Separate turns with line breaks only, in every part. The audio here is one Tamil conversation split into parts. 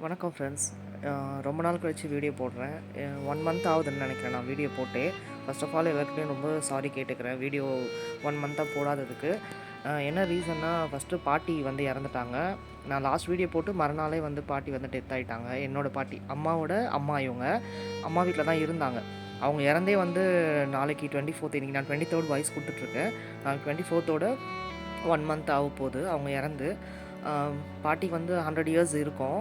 வணக்கம் ஃப்ரெண்ட்ஸ். ரொம்ப நாள் கழிச்சு வீடியோ போடுறேன். 1 மந்த் ஆகுதுன்னு நினைக்கிறேன் நான் வீடியோ போட்டு. ஃபர்ஸ்ட் ஆஃப் ஆல் எல்லாருக்கிட்டையும் ரொம்ப சாரி கேட்டுக்கிறேன் வீடியோ 1 மந்த்தாக போடாததுக்கு. என்ன ரீசன்னா, ஃபஸ்ட்டு பாட்டி வந்து இறந்துட்டாங்க. நான் லாஸ்ட் வீடியோ போட்டு மறுநாளே வந்து பாட்டி வந்து டெத் ஆகிட்டாங்க. என்னோடய பாட்டி, அம்மாவோட அம்மா. இவங்க அம்மா வீட்டில் தான் இருந்தாங்க. அவங்க இறந்தே வந்து நாளைக்கு 24th, இன்றைக்கி நான் 23rd வாய்ஸ் கொடுத்துட்ருக்கேன். நான் 24th 1 மந்த் ஆக போகுது அவங்க இறந்து. பாட்டிக்கு வந்து 100 இயர்ஸ் இருக்கும்.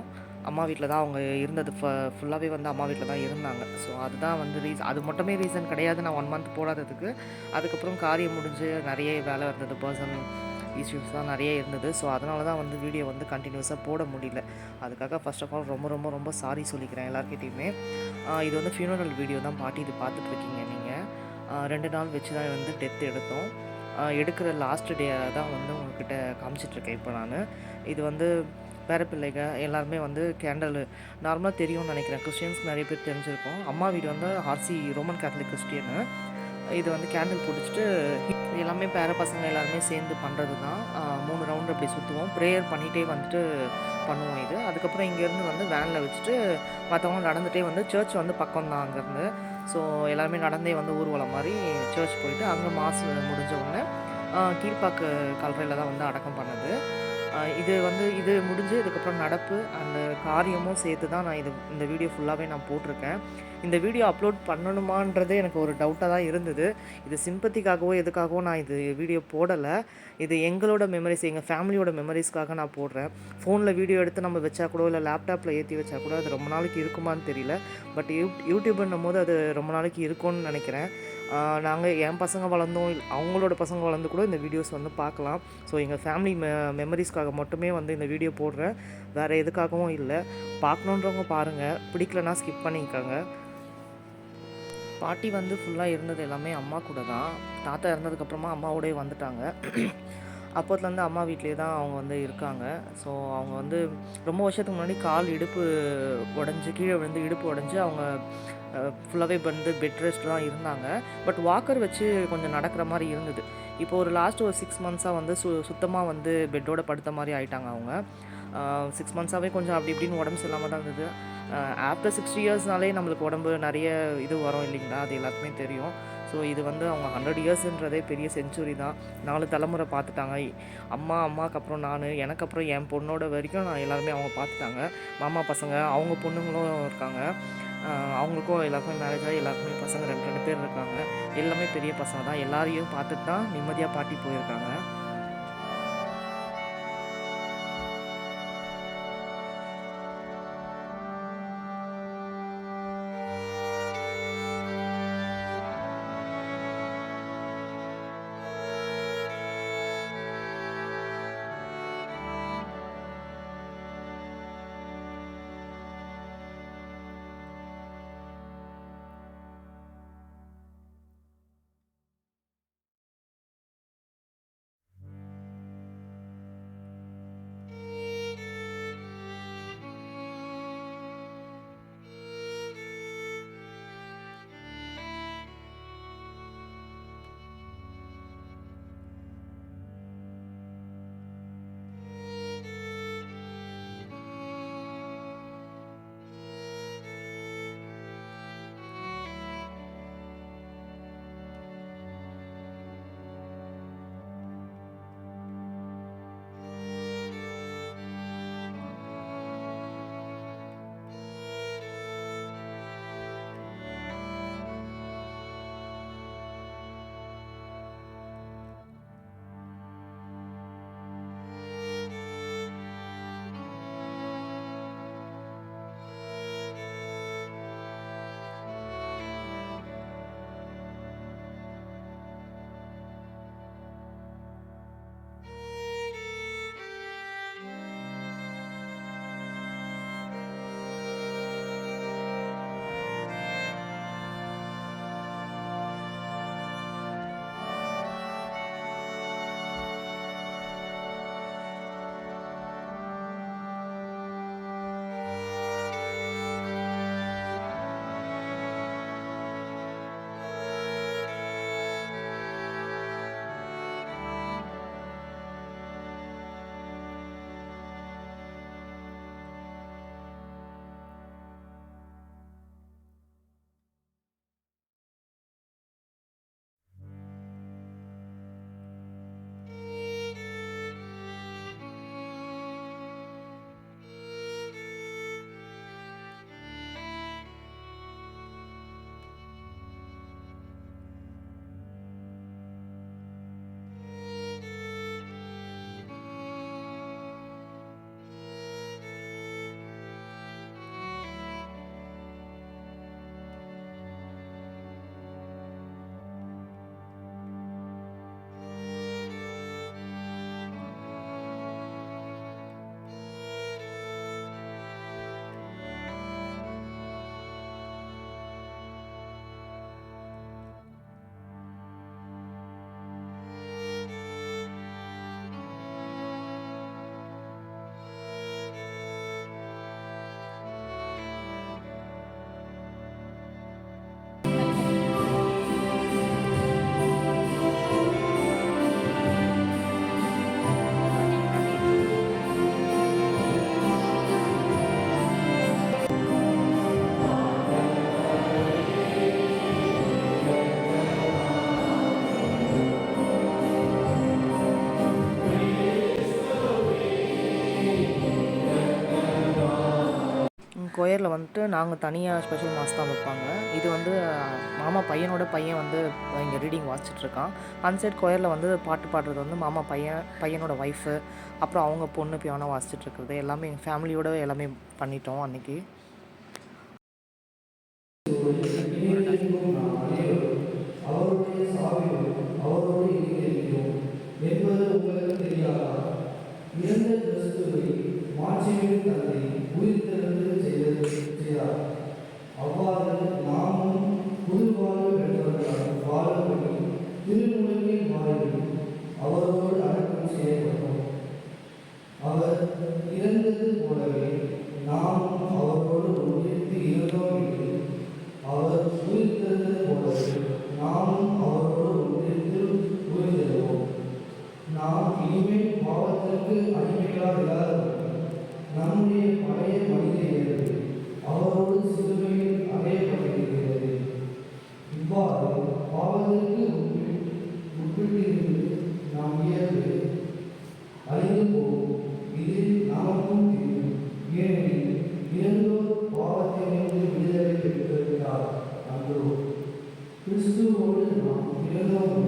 அம்மா வீட்டில் தான் அவங்க இருந்தது. ஃபுல்லாகவே வந்து அம்மா வீட்டில் தான் இருந்தாங்க. ஸோ அதுதான் வந்து அது மட்டுமே ரீசன் கிடையாது நான் 1 மந்த் போடாததுக்கு. அதுக்கப்புறம் காரியம் முடிஞ்சு நிறைய வேலை இருந்தது, பர்சனல் இஷ்யூஸ் தான் நிறைய இருந்தது. ஸோ அதனால தான் வந்து வீடியோ வந்து கண்டினியூஸாக போட முடியல. அதுக்காக ஃபர்ஸ்ட் ஆஃப் ஆல் ரொம்ப ரொம்ப ரொம்ப சாரி சொல்லிக்கிறேன் எல்லாருக்கிட்டையுமே. இது வந்து ஃபியூனரல் வீடியோ தான் பாட்டி இது பார்த்துட்ருக்கீங்க நீங்கள். 2 நாள் வச்சு தான் வந்து டெத் எடுத்தோம். எடுக்கிற லாஸ்ட் டே தான் வந்து உங்ககிட்ட காமிச்சிட்ருக்கேன் இப்போ நான். இது வந்து பேர பிள்ளைங்க எல்லாருமே வந்து கேண்டல் நார்மலாக தெரியும்னு நினைக்கிறேன். கிறிஸ்டியன்ஸ்க்கு நிறைய பேர் தெரிஞ்சிருக்கும். அம்மா வீடு வந்து ஆர்சி ரோமன் கேத்தலிக் கிறிஸ்டியனு. இது வந்து கேண்டில் பிடிச்சிட்டு எல்லாமே பேர பசங்க எல்லாருமே சேர்ந்து பண்ணுறது தான். 3 ரவுண்டு அப்படி சுற்றுவோம். ப்ரேயர் பண்ணிகிட்டே வந்துட்டு பண்ணுவோம் இது. அதுக்கப்புறம் இங்கேருந்து வந்து வேனில் வச்சுட்டு மற்றவங்க நடந்துகிட்டே வந்து சர்ச் வந்து பக்கம் தான் அங்கேருந்து. ஸோ எல்லாருமே நடந்தே வந்து ஊர்வலம் மாதிரி சர்ச் போயிட்டு அங்கே மாசு முடிஞ்ச உடனே கீழ்ப்பாக்கு கல்லறையில் தான் வந்து அடக்கம் பண்ணது. இது முடிஞ்சு இதுக்கப்புறம் நடப்பு அந்த காரியமும் சேர்த்து தான் நான் இந்த வீடியோ ஃபுல்லாகவே நான் போட்டிருக்கேன். இந்த வீடியோ அப்லோட் பண்ணணுமான்றதே எனக்கு ஒரு டவுட்டாக தான் இருந்தது. இது சிம்பத்திக்காகவோ எதுக்காகவோ நான் இது வீடியோ போடலை. இது எங்களோட மெமரிஸ், எங்கள் ஃபேமிலியோட மெமரிஸ்க்காக நான் போடுறேன். ஃபோனில் வீடியோ எடுத்து நம்ம வச்சா கூட, இல்லை லேப்டாப்பில் ஏற்றி வச்சா கூட அது ரொம்ப நாளைக்கு இருக்குமான்னு தெரியல. பட் யூடியூப்ன்னும் போது அது ரொம்ப நாளைக்கு இருக்கும்னு நினைக்கிறேன். நாங்கள் என் பசங்க வளர்ந்தோம், அவங்களோட பசங்க வளர்ந்து கூட இந்த வீடியோஸ் வந்து பார்க்கலாம். ஸோ எங்கள் ஃபேமிலி மெமரிஸ்க்காக மட்டுமே வந்து இந்த வீடியோ போடுறேன். வேறு எதுக்காகவும் இல்லை. பார்க்கணுன்றவங்க பாருங்கள், பிடிக்கலனா ஸ்கிப் பண்ணிக்கோங்க. பாட்டி வந்து ஃபுல்லாக இருந்தது எல்லாமே அம்மா கூட தான். தாத்தா இறந்ததுக்கப்புறமா அம்மாவோடய வந்துட்டாங்க. அப்போத்துலேருந்து அம்மா வீட்லேயே தான் அவங்க வந்து இருக்காங்க. ஸோ அவங்க வந்து ரொம்ப வருஷத்துக்கு முன்னாடி கால் இடுப்பு உடஞ்சி, கீழே விழுந்து இடுப்பு உடஞ்சி அவங்க ஃபுல்லாகவே வந்து பெட் ரெஸ்ட் தான் இருந்தாங்க. பட் வாக்கர் வச்சு கொஞ்சம் நடக்கிற மாதிரி இருந்தது. இப்போ ஒரு லாஸ்ட் ஒரு 6 மந்த்ஸாக வந்து சுத்தமாக வந்து பெட்டோட படுத்த மாதிரி ஆயிட்டாங்க அவங்க. 6 மந்த்ஸாகவே கொஞ்சம் அப்படி இப்படின்னு உடம்பு சரியில்லாமல் தான் இருந்தது. ஆஃப்டர் 60 இயர்ஸ்னாலே நம்மளுக்கு உடம்பு நிறைய இது வரும் இல்லைங்களா, அது எல்லாத்துக்குமே தெரியும். ஸோ இது வந்து அவங்க 100 இயர்ஸுன்றதே பெரிய செஞ்சுரி தான். 4 தலைமுறை பார்த்துட்டாங்க. அம்மாவுக்கு அப்புறம் நான், எனக்கு அப்புறம் என் பொண்ணோட வரைக்கும் நான் எல்லாருமே அவங்க பார்த்துட்டாங்க. மாமா பசங்க, அவங்க பொண்ணுங்களும் இருக்காங்க. அவங்களுக்கும் எல்லாருக்குமே மேரேஜ் ஆகி எல்லாருக்குமே பசங்க 2 பேர் இருக்காங்க. எல்லாமே பெரிய பசங்க தான். எல்லாரையும் பார்த்துட்டு தான் நிம்மதியாக பாட்டி போயிருக்காங்க. கொயரில் வந்துட்டு நாங்கள் தனியாக ஸ்பெஷல் மாஸ் தான் வைப்பாங்க. இது வந்து மாமா பையனோட பையன் வந்து இங்கே ரீடிங் வாசிச்சிட்ருக்கான். அந்த சைட் கொயரில் வந்து பாட்டு பாடுறது வந்து மாமா பையனோட ஒய்ஃபு, அப்புறம் அவங்க பொண்ணு பியானோ வாசிச்சிட்ருக்குறது எல்லாமே எங்கள் ஃபேமிலியோட எல்லாமே பண்ணிட்டோம் அன்றைக்கி.
அவருடைய சாவியும் அவரோடு இருக்கிறோம் என்பது உங்களுக்கு தெரியாதா? இறந்த கிறிஸ்துவை மாட்சிமிகு தந்தை உயிர்த்தெழுந்து செய்தார். அவ்வாறு நாமும் புது வாழ்வு பெற்றவர்களால் வாழும்படி திருமுழுக்கின் வாழ்வில் அவரோடு அடக்கம் செய்யப்பட்டோம். அவர் இறந்தது போலவே நாமும் அவரோடு உயிர்த்து இருந்தோம் என்று அவர் உயிர்த்தெழுந்தது போலவே நாமும் அவரோடு உயிர்த்து உயிர்த்தெழுவோம். நாம் இனிமேல் பாவத்திற்கு அடிமைகளாக இல்லாதபடி நம்முடைய பழைய மனித இயல்பு அவரோடு சிலுவையில் அறையப்பட்டிருக்கிறது. இவ்வாறு பாவத்திற்கு உட்பட்டிருந்து நாம் இயல்பு அழிந்து போகும். இது நமக்கும் தெரியும். ஏனெனில் இறந்தோர் பாவத்திலிருந்து விடுதலை பெற்றிருக்கிறார் அன்றோ. கிறிஸ்துவோடு நாம் இறந்தோம்.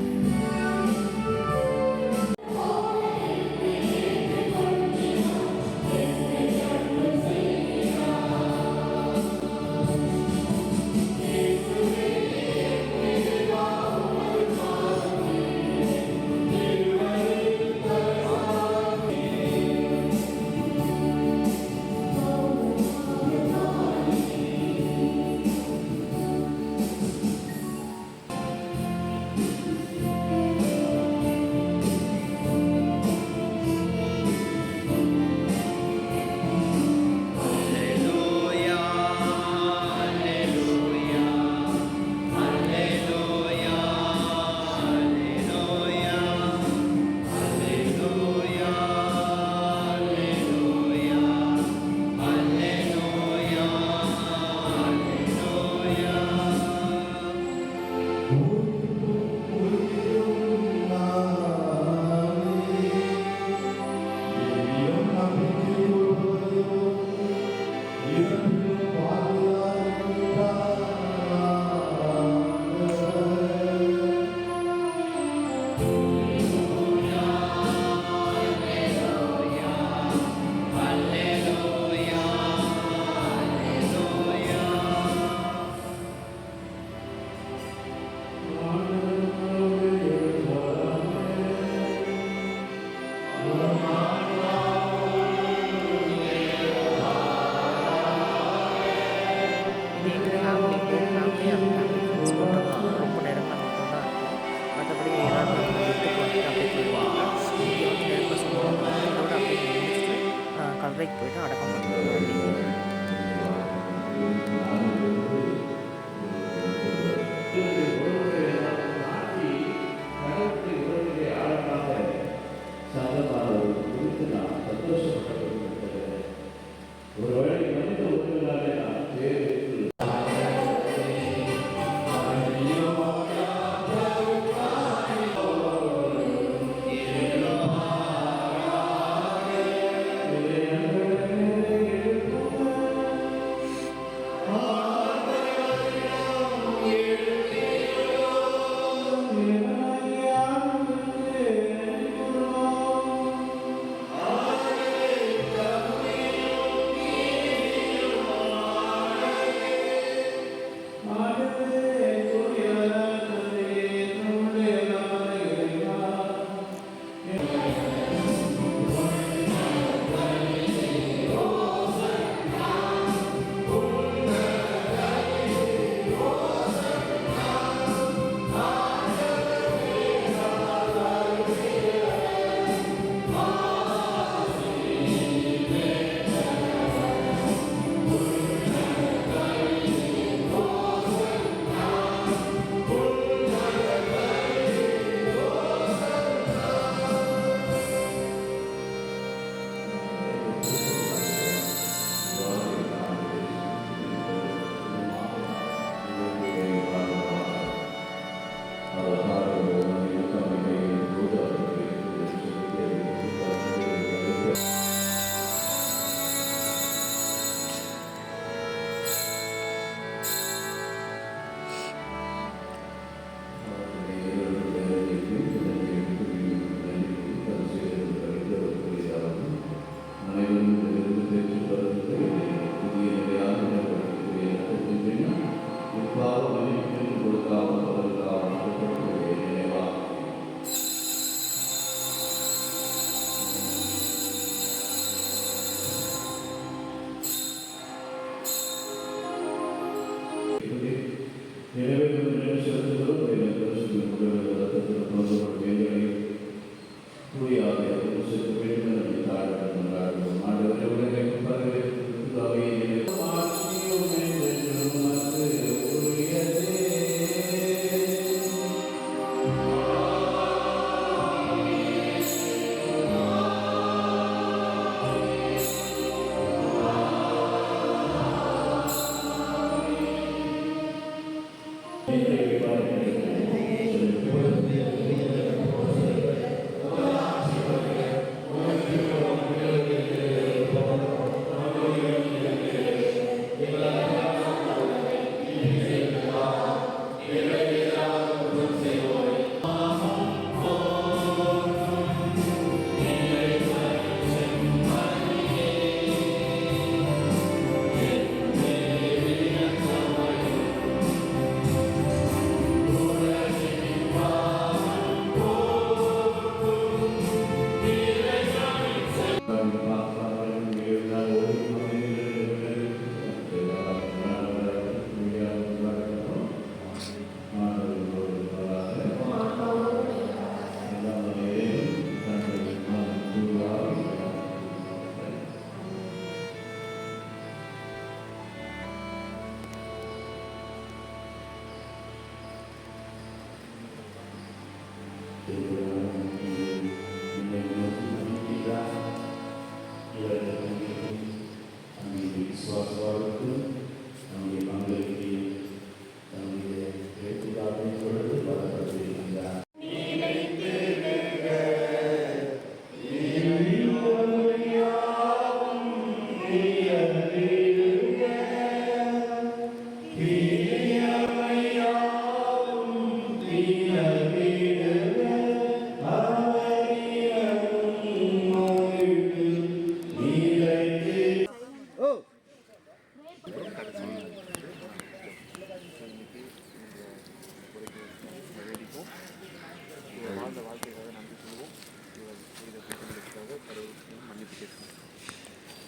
வாழ்ந்த வாழ்க்கைக்காக நன்றி சொல்லுவோம். இவர் செய்த குற்றங்களுக்காக கடவுளுக்கு மன்னிப்பு கேட்போம்.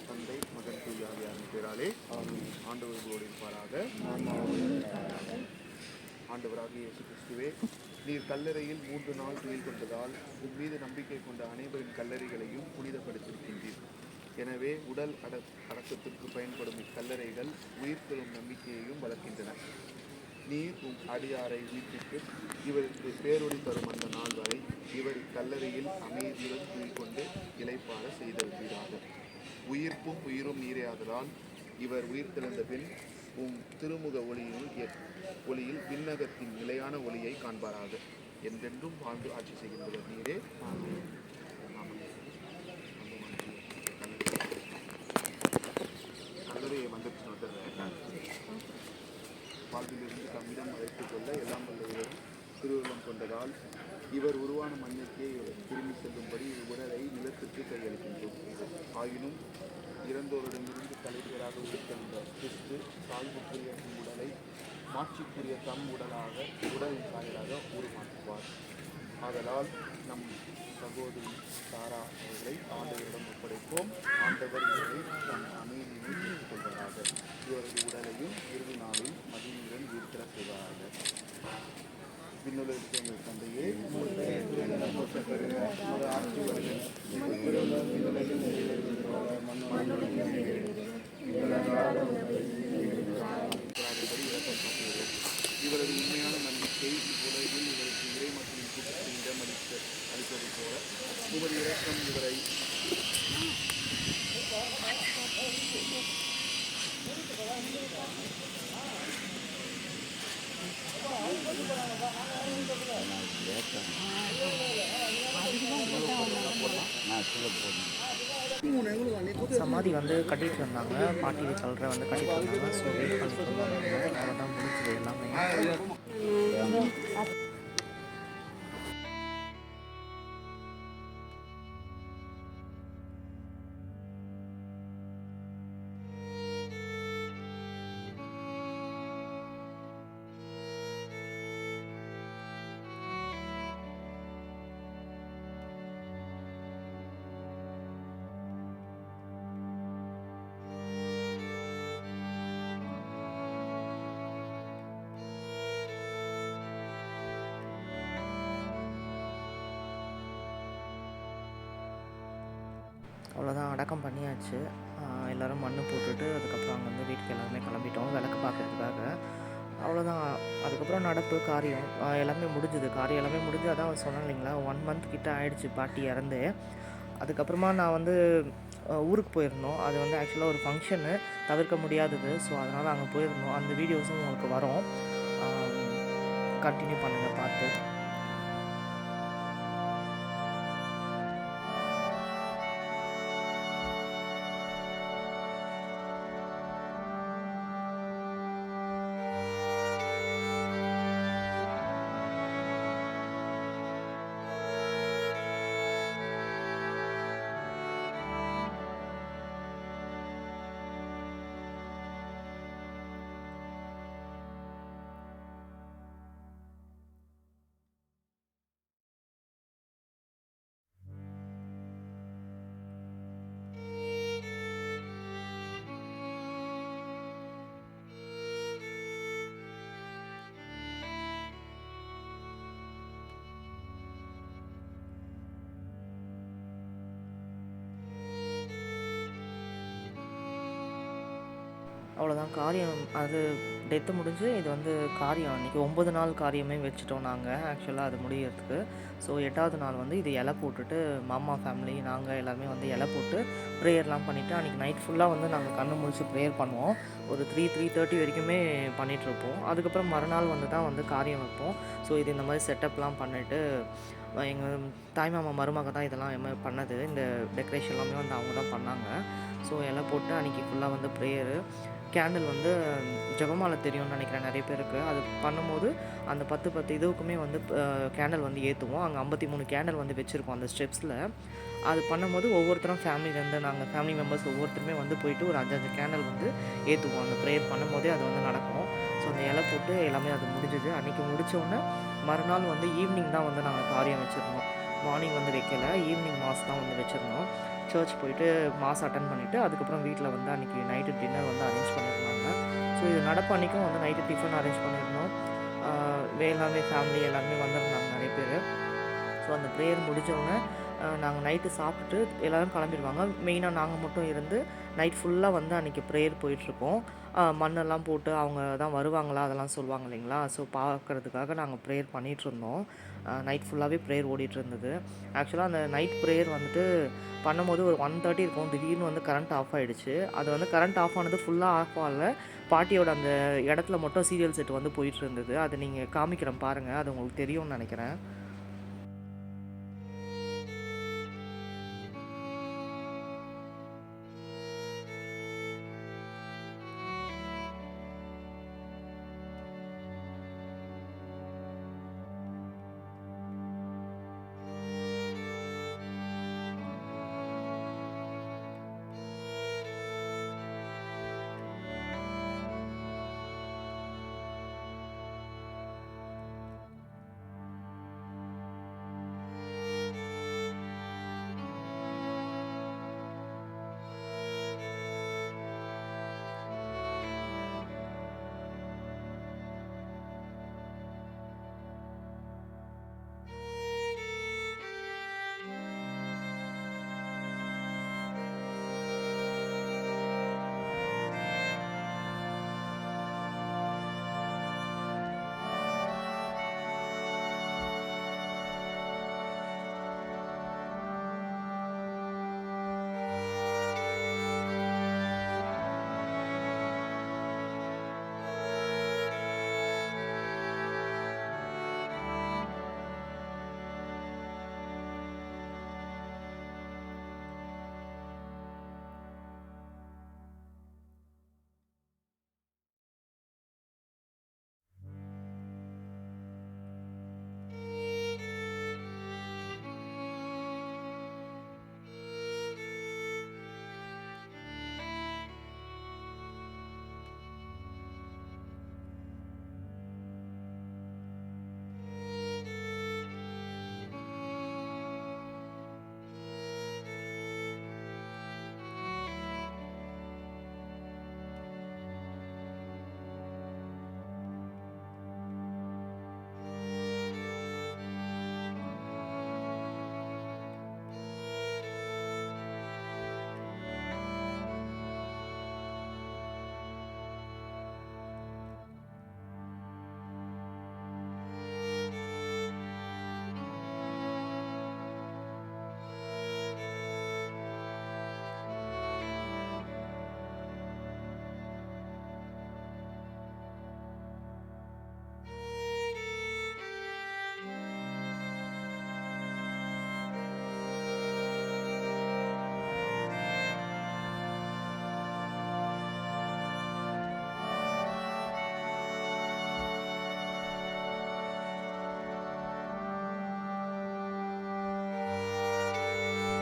தந்தை மகன் தூய ஆவியாரின் பேராலே ஆண்டவர் உங்களோடு இருப்பாராக. ஆண்டவராகிய இயேசு கிறிஸ்துவே, நீர் கல்லறையில் 3 நாள் துயில் கொண்டதால் உன் மீது நம்பிக்கை கொண்ட அனைவரின் கல்லறைகளையும் புனிதப்படுத்தியிருக்கின்றீர். எனவே உடல் அடக்கத்திற்கு பயன்படும் இக்கல்லறைகள் உயிர்த்தெழும் நம்பிக்கையையும் வளர்க்கின்றன. நீர் உம் அடியாரை உயிர்ப்பித்து இவருக்கு பேரொளி தரும் அந்த நாள் வரை இவர் இக்கல்லறையில் அமைதியுடன் துயில் கொண்டு இளைப்பாற செய்திருக்கிறார். உயிர்ப்பும் உயிரும் நீரையாதலால் இவர் உயிர்த்தெழுந்த பின் உம் திருமுக ஒளியில் விண்ணகத்தின் நிலையான ஒளியை காண்பாராக. என்றென்றும் வாழ்ந்து ஆட்சி செய்கின்றவர் நீரே. கல்லறையை வந்துருச்சு வந்துடுறேன். வாழ்விலிருந்து தம்மிடம் அழைத்துக் கொள்ள எல்லாம் வல்ல திருவுள்ளம் கொண்டதால் இவர் உருவான மண்ணுக்கே திரும்பி செல்லும்படி உடலை நிலத்திற்கு கையளிக்கின்றோம். ஆயினும் இறந்தோரிடமிருந்து தலைவராக உயிர்த்தெழுந்த கிறிஸ்து சால்வுக்குரிய உடலை மாட்சிக்குரிய தம் உடலின் சாயலாக உருமாற்றுவார். ஆதலால் நம் சகோதரி சாரா அவர்களை ஆண்டவரிடம் ஒப்படைப்போம். ஆண்டவர் இவரை தம் அமைதியை பெற்றுக் கொள்வதாக. இவரது உடலையும் இறுதி நாளில் மகிழ்ச்சியுடன் உயிர்த்தெழ செய்வாராக. விண்ணுலகிற்கு எங்கள் தந்தையே, ஆட்சி வருகிறது. இவரது உண்மையான நம்பிக்கை இவ்வுலகில் இவருக்கு இறை மக்களின் கூட்டத்தில் அளிப்பது போல உமது இரக்கம் இவரை
சமாதி வந்து கட்டிட்டு இருந்தாங்க, பாட்டி கல்ற வந்து கட்டிட்டு இருந்தாங்க. ஸோ வெயிட் பண்ணிட்டு இருந்தாங்க. அவ்வளோதான் முடிஞ்சது எல்லாமே. அவ்வளோதான் அடக்கம் பண்ணியாச்சு. எல்லோரும் மண்ணு போட்டுட்டு அதுக்கப்புறம் அங்கேருந்து வீட்டுக்கு எல்லாருமே கிளம்பிட்டோம் விளக்கு பார்க்கறதுக்காக. அவ்வளோதான். அதுக்கப்புறம் நடப்பு, காரியம் எல்லாமே முடிஞ்சுது. காரியம் எல்லாமே முடிஞ்சு அதான் சொன்னேன் இல்லைங்களா, 1 மந்த் கிட்ட ஆயிடுச்சு பாட்டி இறந்து. அதுக்கப்புறமா நான் வந்து ஊருக்கு போயிருந்தோம். அது வந்து ஆக்சுவலாக ஒரு ஃபங்க்ஷனு, தவிர்க்க முடியாதது. ஸோ அதனால் அங்கே போயிருந்தோம். அந்த வீடியோஸும் உங்களுக்கு வரும். கன்டினியூ பண்ணுங்கள் பார்த்து. அவ்வளோதான் காரியம். அது டெத்து முடிஞ்சு இது வந்து காரியம் அன்றைக்கி 9 நாள் காரியமே வச்சுட்டோம் நாங்கள் ஆக்சுவலாக அது முடியறதுக்கு. ஸோ 8வது நாள் வந்து இது இலை போட்டுட்டு மாமா ஃபேமிலி நாங்கள் எல்லாருமே வந்து இலை போட்டு ப்ரேயர்லாம் பண்ணிவிட்டு அன்றைக்கி நைட் ஃபுல்லாக வந்து நாங்கள் கண்ணு முழிச்சு ப்ரேயர் பண்ணுவோம். ஒரு 3:30 வரைக்குமே பண்ணிகிட்ருப்போம். அதுக்கப்புறம் மறுநாள் வந்து தான் வந்து காரியம் வைப்போம். ஸோ இது இந்த மாதிரி செட்டப்லாம் பண்ணிவிட்டு எங்கள் தாய்மாமா மருமக தான் இதெல்லாம் எல்லாமே பண்ணது. இந்த டெக்கரேஷன் எல்லாமே வந்து அவங்க தான் பண்ணாங்க. ஸோ இலை போட்டு அன்றைக்கி ஃபுல்லாக வந்து ப்ரேயரு. கேண்டில் வந்து ஜெபமாலை தெரியும்னு நினைக்கிறேன் நிறைய பேருக்கு. அது பண்ணும்போது அந்த 10 இதுவுக்குமே வந்து கேண்டில் வந்து ஏற்றுவோம். அங்கே 53 கேண்டில் வந்து வச்சுருக்கோம் அந்த ஸ்டெப்ஸில். அது பண்ணும்போது ஒவ்வொருத்தரும் ஃபேமிலியிலேருந்து நாங்கள் ஃபேமிலி மெம்பர்ஸ் ஒவ்வொருத்தருமே வந்து போயிட்டு ஒரு 5 கேண்டில் வந்து ஏற்றுவோம். அந்த ப்ரேயர் பண்ணும்போதே அது வந்து நடக்கும். ஸோ அந்த இலை போட்டு எல்லாமே அது முடிஞ்சுது. அன்றைக்கி முடித்தோடனே மறுநாள் வந்து ஈவினிங் தான் வந்து நாங்கள் காரியம் வச்சுருந்தோம். மார்னிங் வந்து வைக்கல, ஈவினிங் மாஸ் தான் வந்து வச்சுருந்தோம். சர்ச் போயிட்டு மாஸ் அட்டன் பண்ணிவிட்டு அதுக்கப்புறம் வீட்டில் வந்து அன்றைக்கி நைட்டு டின்னர் வந்து அரேஞ்ச் பண்ணியிருந்தாங்க. ஸோ இது நடப்பு அன்றைக்கும் வந்து நைட்டு டிஃபன் அரேஞ்ச் பண்ணியிருந்தோம். எல்லாமே ஃபேமிலி எல்லாருமே வந்திருந்தாங்க நிறைய பேர். ஸோ அந்த ப்ரேயர் முடிஞ்சோடனே நாங்கள் நைட்டு சாப்பிட்டுட்டு எல்லோரும் கிளம்பிடுவாங்க. மெயினாக நாங்கள் மட்டும் இருந்து நைட் ஃபுல்லாக வந்து அன்றைக்கி ப்ரேயர் போயிட்டுருக்கோம். மண்ணெல்லாம் போட்டு அவங்க தான் வருவாங்களா அதெல்லாம் சொல்லுவாங்க இல்லைங்களா, ஸோ பார்க்குறதுக்காக நாங்கள் ப்ரேயர் பண்ணிகிட்ருந்தோம். நைட் ஃபுல்லாகவே ப்ரேயர் ஓடிட்டுருந்தது. ஆக்சுவலாக அந்த நைட் ப்ரேயர் வந்துட்டு பண்ணும்போது ஒரு 1:30 இருக்கும். திடீர்னு வந்து கரண்ட் ஆஃப் ஆகிடுச்சு. அது வந்து கரண்ட் ஆஃப் ஆனது ஃபுல்லாக ஆஃப் ஆகல. பாட்டியோட அந்த இடத்துல மட்டும் சீரியல் செட் வந்து போயிட்டுருந்தது. அது நீங்கள் காமிக்கிறேன் பாருங்கள். அது உங்களுக்கு தெரியும்னு நினைக்கிறேன்.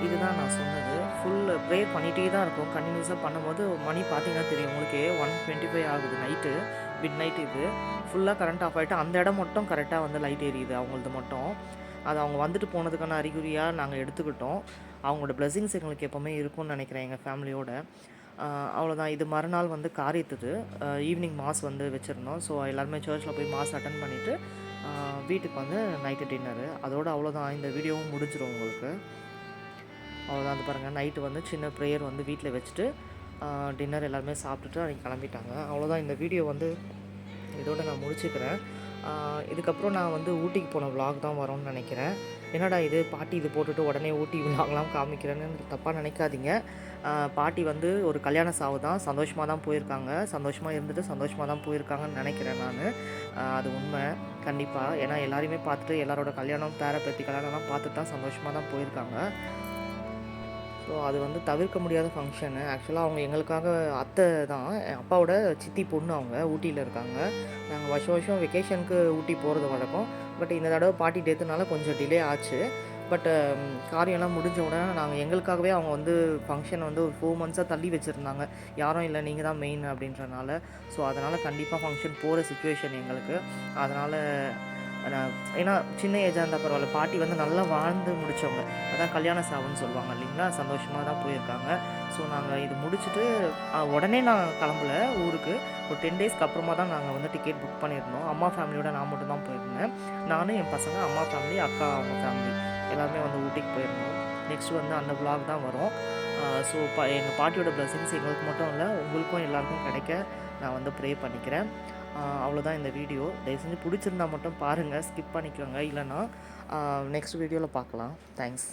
இதுதான் நான் சொன்னது. ஃபுல் ப்ரேயர் பண்ணிகிட்டே தான் இருக்கோம். கன்டினியூஸாக பண்ணும்போது மணி பார்த்தீங்கன்னா தெரியும் உங்களுக்கே 1:25 ஆகுது நைட்டு. மிட் நைட் இது. ஃபுல்லாக கரண்ட் ஆஃப் ஆகிட்டு அந்த இடம் மட்டும் கரெக்டாக வந்து லைட் எரியுது அவங்களது மட்டும். அது அவங்க வந்துட்டு போனதுக்கான அறிகுறியாக நாங்கள் எடுத்துக்கிட்டோம். அவங்களோட பிளெஸிங்ஸ் எங்களுக்கு எப்போவுமே இருக்கும்னு நினைக்கிறேன் எங்கள் ஃபேமிலியோட. அவ்வளோதான். இது மறுநாள் வந்து காரியத்துது. ஈவினிங் மாஸ் வந்து வச்சுருந்தோம். ஸோ எல்லாருமே சர்ச்சில் போய் மாஸ் அட்டன் பண்ணிவிட்டு வீட்டுக்கு வந்து நைட்டு டின்னரு. அதோடு அவ்வளோதான். இந்த வீடியோவும் முடிஞ்சிடும் உங்களுக்கு. அவ்வளோதான். அது பாருங்கள், நைட்டு வந்து சின்ன ப்ரேயர் வந்து வீட்டில் வச்சுட்டு டின்னர் எல்லாருமே சாப்பிட்டுட்டு அன்றைக்கி கிளம்பிட்டாங்க. அவ்வளோதான். இந்த வீடியோ வந்து இதோட நான் முடிச்சுக்கிறேன். இதுக்கப்புறம் நான் வந்து ஊட்டிக்கு போன vlog தான் வரும்னு நினைக்கிறேன். என்னடா இது பாட்டி இது போட்டுட்டு உடனே ஊட்டி vlogலாம் காமிக்கிறேன்னு தப்பாக நினைக்காதீங்க. பாட்டி வந்து ஒரு கல்யாண சாவு தான். சந்தோஷமாக தான் போயிருக்காங்க. சந்தோஷமாக இருந்துட்டு சந்தோஷமாக தான் போயிருக்காங்கன்னு நினைக்கிறேன் நான். அது உண்மை கண்டிப்பாக. ஏன்னா எல்லாரையுமே பார்த்துட்டு எல்லாரோட கல்யாணம் பேர பேத்தி கல்யாணம்லாம் பார்த்துட்டு தான் சந்தோஷமாக தான் போயிருக்காங்க. ஸோ அது வந்து தவிர்க்க முடியாத ஃபங்க்ஷனு. ஆக்சுவலாக அவங்க எங்களுக்காக அத்தை தான். என் அப்பாவோட சித்தி பொண்ணு அவங்க ஊட்டியில் இருக்காங்க. நாங்கள் வருஷம் வெக்கேஷனுக்கு ஊட்டி போகிறது வழக்கம். பட் இந்த தடவை பாட்டி டெத்துனால கொஞ்சம் டிலே ஆச்சு. பட் காரியம்லாம் முடிஞ்ச உடனே நாங்கள் எங்களுக்காகவே அவங்க வந்து ஃபங்க்ஷனை வந்து ஒரு 4 மந்த்ஸாக தள்ளி வச்சுருந்தாங்க. யாரும் இல்லை, நீங்கள் தான் மெயின் அப்படின்றனால. ஸோ அதனால் கண்டிப்பாக ஃபங்க்ஷன் போகிற சுச்சுவேஷன் எங்களுக்கு. அதனால் ஏன்னா சின்ன ஏஜாக இருந்தால் பரவாயில்ல. பாட்டி வந்து நல்லா வாழ்ந்து முடித்தவங்க. அதான் கல்யாண சாவுன்னு சொல்லுவாங்க இல்லைங்களா. சந்தோஷமாக தான் போயிருக்காங்க. ஸோ நாங்கள் இது முடிச்சுட்டு உடனே நான் கிளம்பல ஊருக்கு. ஒரு 10 டேஸ்க்கு அப்புறமா தான் நாங்கள் வந்து டிக்கெட் புக் பண்ணியிருந்தோம். அம்மா ஃபேமிலியோட நான் மட்டும் தான் போயிருந்தேன். நானும் என் பசங்க, அம்மா ஃபேமிலி, அக்கா அவங்க ஃபேமிலி எல்லாருமே வந்து ஊட்டிக்கு போயிருந்தோம். நெக்ஸ்ட் வந்து அந்த vlog தான் வரும். ஸோ எங்கள் பாட்டியோட பிளெஸிங்ஸ் எங்களுக்கு மட்டும் இல்லை, உங்களுக்கும் எல்லாருக்கும் கிடைக்க நான் வந்து ப்ரே பண்ணிக்கிறேன். அவ்வளோதான் இந்த வீடியோ. தயவு செஞ்சு பிடிச்சிருந்தா மட்டும் பாருங்கள், ஸ்கிப் பண்ணிக்கோங்க. இல்லைன்னா நெக்ஸ்ட் வீடியோவில் பார்க்கலாம். தேங்க்ஸ்.